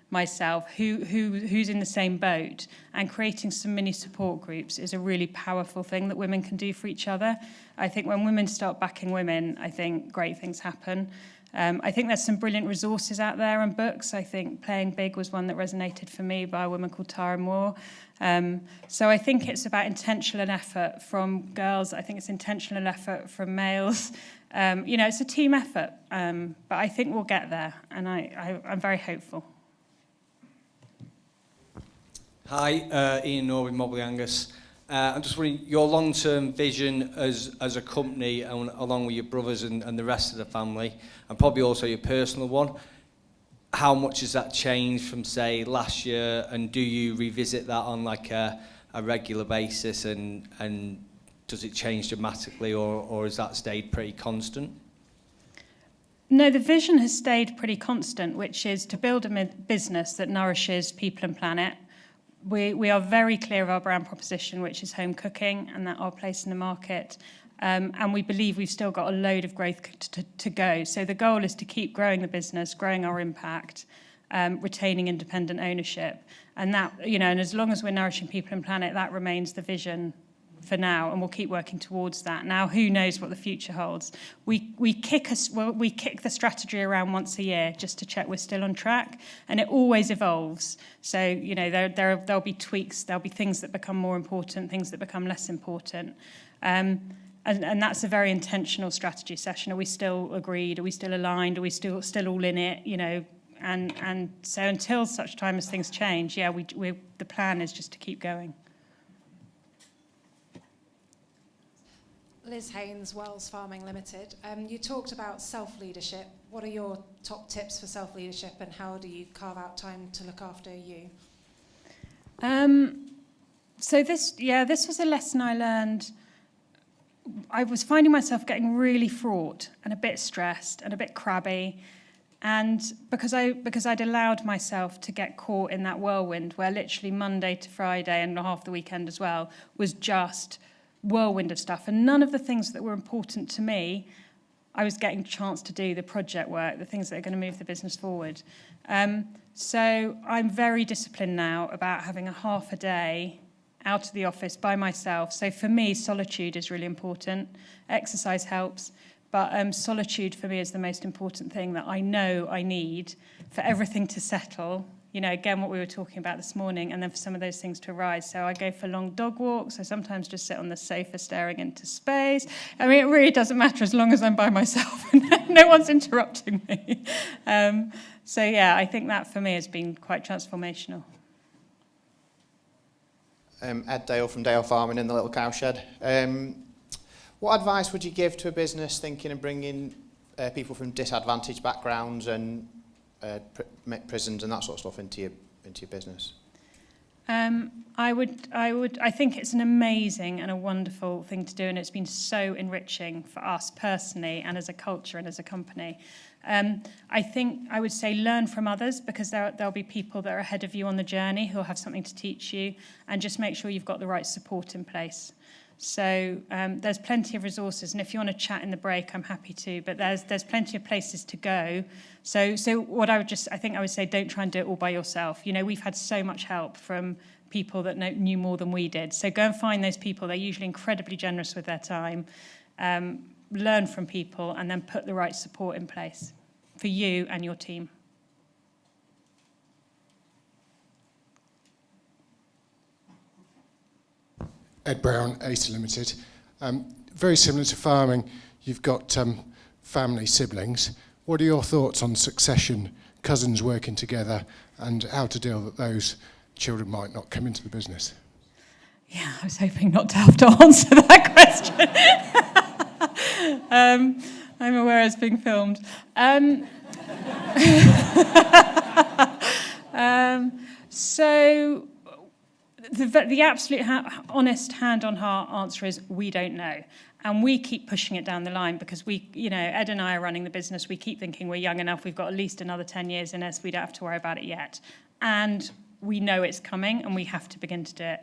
Speaker 1: myself, who's in the same boat, and creating some mini support groups is a really powerful thing that women can do for each other. I think when women start backing women, I think great things happen. I think there's some brilliant resources out there and books. I think Playing Big was one that resonated for me by a woman called Tara Moore. So I think it's about intentional effort from girls. I think it's intentional effort from males. It's a team effort, but I think we'll get there, and I'm very hopeful.
Speaker 5: Hi, Ian Norby, Mobley Angus. I'm just wondering, your long-term vision as a company, and along with your brothers and the rest of the family, and probably also your personal one, how much has that changed from, say, last year, and do you revisit that on like a regular basis, and does it change dramatically, or has that stayed pretty constant?
Speaker 1: No, the vision has stayed pretty constant, which is to build a business that nourishes people and planet. We are very clear of our brand proposition, which is home cooking and that our place in the market. And we believe we've still got a load of growth to go. So the goal is to keep growing the business, growing our impact, retaining independent ownership. And that, and as long as we're nourishing people and planet, that remains the vision for now, and we'll keep working towards that. Now, who knows what the future holds? We kick the strategy around once a year just to check we're still on track, and it always evolves. So there'll be tweaks, there'll be things that become more important, things that become less important, and that's a very intentional strategy session. Are we still agreed? Are we still aligned? Are we still all in it? And so until such time as things change, the plan is just to keep going.
Speaker 6: Liz Haynes, Wells Farming Limited. You talked about self-leadership. What are your top tips for self-leadership, and how do you carve out time to look after you?
Speaker 1: So this was a lesson I learned. I was finding myself getting really fraught and a bit stressed and a bit crabby, and because I'd allowed myself to get caught in that whirlwind where literally Monday to Friday and half the weekend as well was just whirlwind of stuff, and none of the things that were important to me I was getting a chance to do, the project work, the things that are going to move the business forward. So I'm very disciplined now about having a half a day out of the office by myself. So for me, solitude is really important. Exercise helps, but solitude for me is the most important thing that I know I need for everything to settle. Again, what we were talking about this morning, and then for some of those things to arise. So I go for long dog walks. I sometimes just sit on the sofa staring into space. I mean, it really doesn't matter as long as I'm by myself and no one's interrupting me. I think that for me has been quite transformational.
Speaker 7: Ed Dale from Dale Farming in the Little Cowshed. What advice would you give to a business thinking of bringing people from disadvantaged backgrounds and prisons and that sort of stuff into your business?
Speaker 1: I think it's an amazing and a wonderful thing to do, and it's been so enriching for us personally and as a culture and as a company. I think I would say learn from others, because there'll be people that are ahead of you on the journey who'll have something to teach you, and just make sure you've got the right support in place. So there's plenty of resources, and if you want to chat in the break, I'm happy to. But there's plenty of places to go. So what I would say, don't try and do it all by yourself. You know, we've had so much help from people that knew more than we did. So go and find those people. They're usually incredibly generous with their time. Learn from people, and then put the right support in place for you and your team.
Speaker 8: Ed Brown, ACE Limited. Very similar to farming, you've got family siblings. What are your thoughts on succession, cousins working together, and how to deal that those children might not come into the business? Yeah,
Speaker 1: I was hoping not to have to answer that question. I'm aware it's being filmed. So the absolute honest hand-on-heart answer is we don't know. And we keep pushing it down the line because Ed and I are running the business. We keep thinking we're young enough. We've got at least another 10 years in us. We don't have to worry about it yet. And we know it's coming, and we have to begin to do it.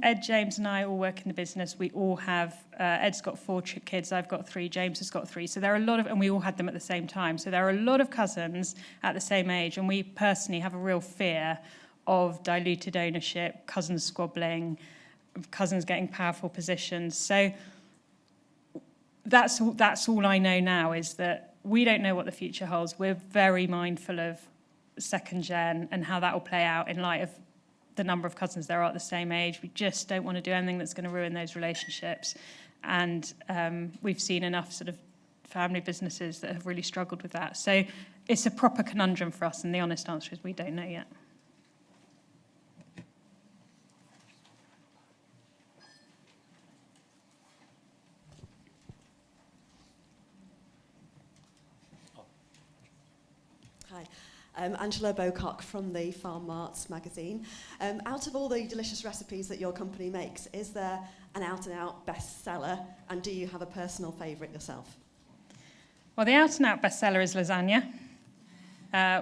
Speaker 1: Ed, James, and I all work in the business. We all have, Ed's got 4 kids, I've got 3, James has got 3. So there are a lot of, and we all had them at the same time. So there are a lot of cousins at the same age, and we personally have a real fear of diluted ownership, cousins squabbling, cousins getting powerful positions. So that's all I know now, is that we don't know what the future holds. We're very mindful of second gen and how that will play out in light of the number of cousins there are at the same age. We just don't want to do anything that's going to ruin those relationships. And we've seen enough sort of family businesses that have really struggled with that. So it's a proper conundrum for us, and the honest answer is we don't know yet.
Speaker 9: Hi, Angela Bocock from the Farm Marts magazine. Out of all the delicious recipes that your company makes, is there an out-and-out bestseller, and do you have a personal favourite yourself?
Speaker 1: Well, the out-and-out bestseller is lasagna.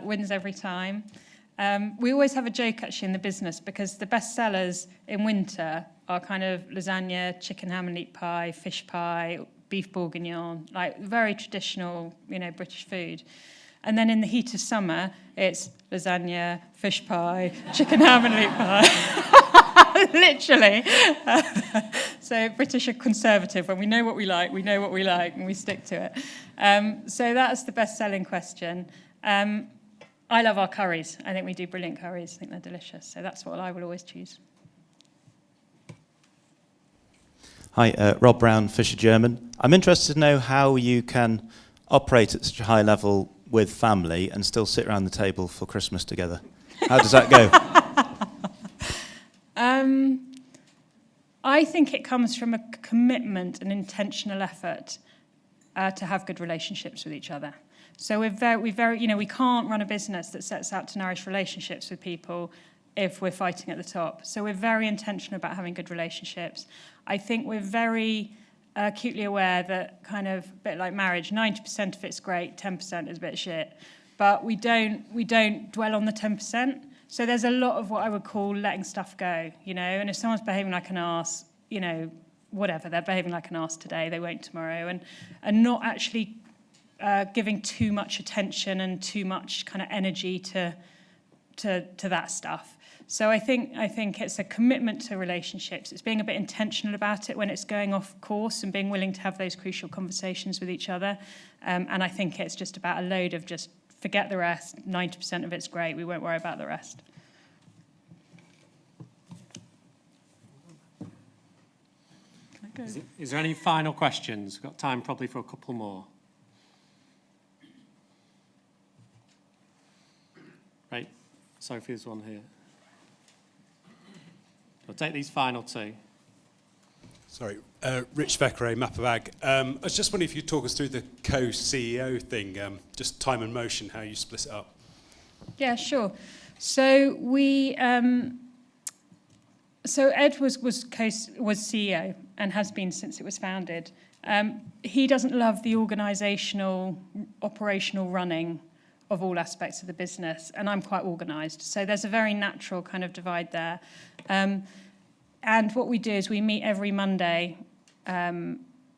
Speaker 1: Wins every time. We always have a joke, actually, in the business, because the bestsellers in winter are kind of lasagna, chicken ham and leek pie, fish pie, beef bourguignon, like very traditional, British food. And then in the heat of summer, it's lasagna, fish pie, chicken ham and leek pie. Literally. So British are conservative. When we know what we like, and we stick to it. So that's the best-selling question. I love our curries. I think we do brilliant curries. I think they're delicious. So that's what I will always choose.
Speaker 10: Hi, Rob Brown, Fisher German. I'm interested to know how you can operate at such a high level with family and still sit around the table for Christmas together. How does that go?
Speaker 1: I think it comes from a commitment and intentional effort to have good relationships with each other. So we can't run a business that sets out to nourish relationships with people if we're fighting at the top. So we're very intentional about having good relationships. I think we're very acutely aware that, kind of a bit like marriage, 90% of it's great, 10% is a bit shit. But we don't dwell on the 10%. So there's a lot of what I would call letting stuff go, and if someone's behaving like an arse, whatever, they're behaving like an arse today, they won't tomorrow, and not actually giving too much attention and too much kind of energy to that stuff. So I think it's a commitment to relationships. It's being a bit intentional about it when it's going off course and being willing to have those crucial conversations with each other. And I think it's just about a load of just forget the rest. 90% of it's great. We won't worry about the rest.
Speaker 2: Is there any final questions? We've got time probably for a couple more. Right, Sophie's one here. I'll take these final 2.
Speaker 11: Sorry, Rich Vecchiere, Map of Ag. I was just wondering if you'd talk us through the co-CEO thing, just time and motion, how you split it up.
Speaker 1: Yeah, sure. So so Ed was CEO and has been since it was founded. He doesn't love the operational running of all aspects of the business, and I'm quite organised. So there's a very natural kind of divide there. And what we do is we meet every Monday.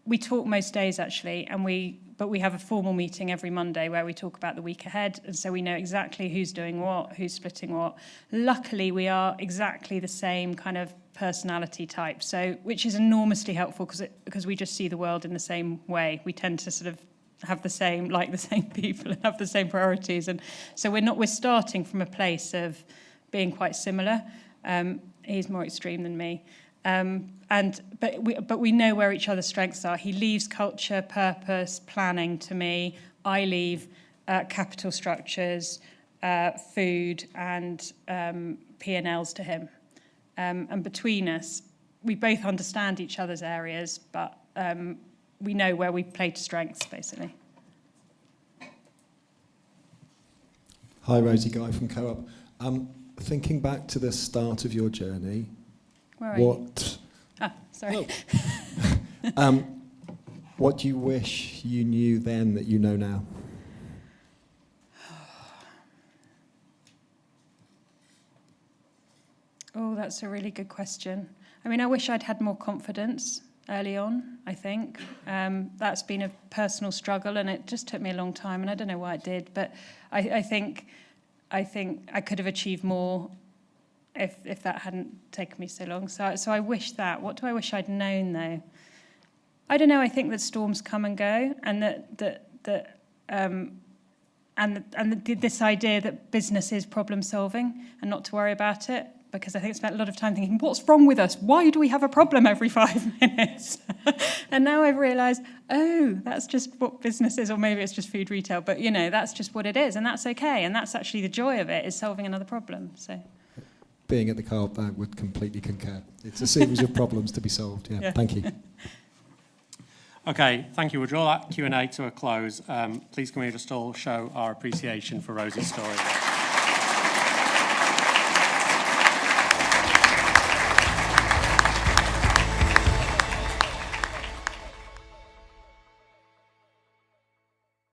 Speaker 1: We talk most days actually, but we have a formal meeting every Monday where we talk about the week ahead, and so we know exactly who's doing what, who's splitting what. Luckily, we are exactly the same kind of personality type, so which is enormously helpful because we just see the world in the same way. We tend to sort of have the same people and have the same priorities, and so we're starting from a place of being quite similar. He's more extreme than me. But we know where each other's strengths are. He leaves culture, purpose, planning to me. I leave capital structures, food, and P&Ls to him. And between us, we both understand each other's areas, but we know where we play to strengths, basically.
Speaker 12: Hi, Rosie, Guy from Co-op. Thinking back to the start of your journey,
Speaker 1: Where are you? Sorry.
Speaker 12: What do you wish you knew then that you know now?
Speaker 1: Oh, that's a really good question. I mean, I wish I'd had more confidence early on, I think. That's been a personal struggle, and it just took me a long time, and I don't know why it did, but I think I could have achieved more if that hadn't taken me so long. So I wish that. What do I wish I'd known, though? I don't know. I think that storms come and go, and this idea that business is problem solving and not to worry about it. Because I think I spent a lot of time thinking, what's wrong with us? Why do we have a problem every 5 minutes? And now I've realised, oh, that's just what business is, or maybe it's just food retail. But, that's just what it is, and that's okay. And that's actually the joy of it, is solving another problem. So,
Speaker 12: Being at the Co-op, I would completely concur. It's a series of problems to be solved. Yeah. Thank you.
Speaker 2: Okay, thank you. We'll draw that Q&A to a close. Please can we just all show our appreciation for Rosie's story.